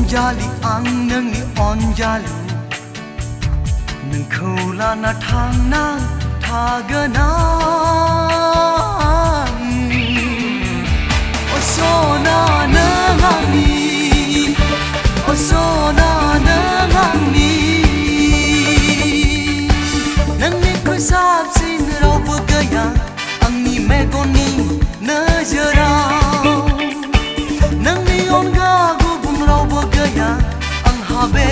onjali ang nangni onjalu nang khula na thang nang thaganang osona nangani osona nangani nangni kusap sin raw bagaya ang ni megoni najara nangni onga gubum raw bagaya ang habe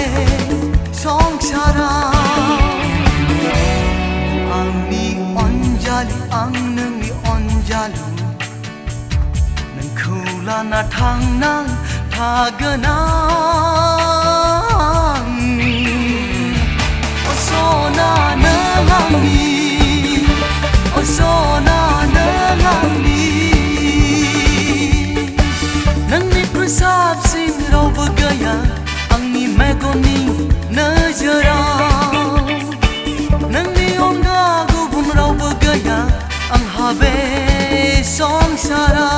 songsara ang ni onjali ang nangni onjalu nang khula na thang nang thaganang osona nangani osona nangani nangni kusap sin raw bagaya ang ni megoni najara nangni onga gubum raw bagaya ang habe songsara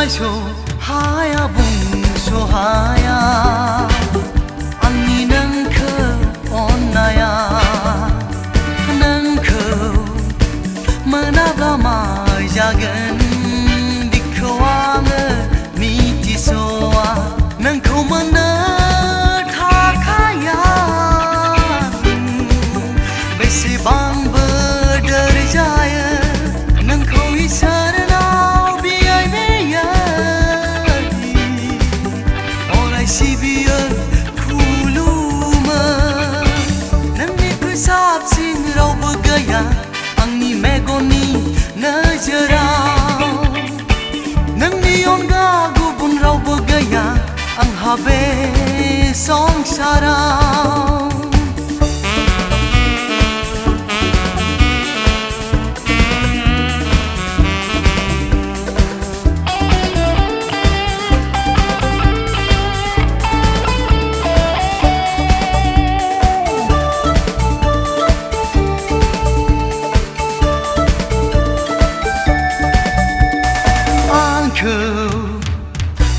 so haya bung so haya ani nang kho onaya nang kho manabla ma jagan dikhwang miti soa nang kho mana tha khaya besi bang berdar jaya nang kho isar Sibian kuluma nangni kusap sin raw bagaya ang ni megoni najara nangni onga gubun raw bagaya ang habe songsara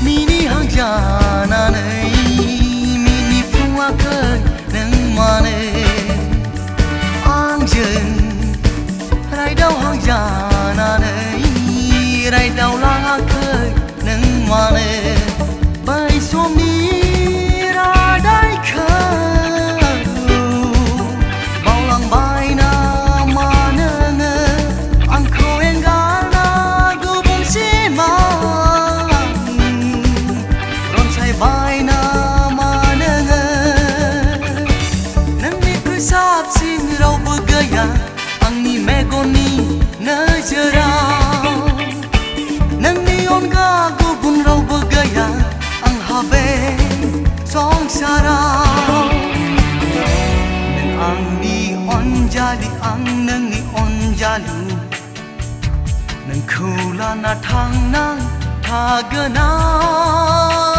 mini hang jana nei mini phua khơi nang mane ang jen rai dau hang jana nei rai dau lang khơi nang mane bai som ni ra dai khơi bao lang bai na mane ang khoen ga na gu bung si ma bai na mananga nangni kusap sin raw bagaya ang ni megoni najara nangni onga gubun raw bagaya ang habe songsara nang ang ni onjali ang nangni onjalu nang khula na thang nang thaganang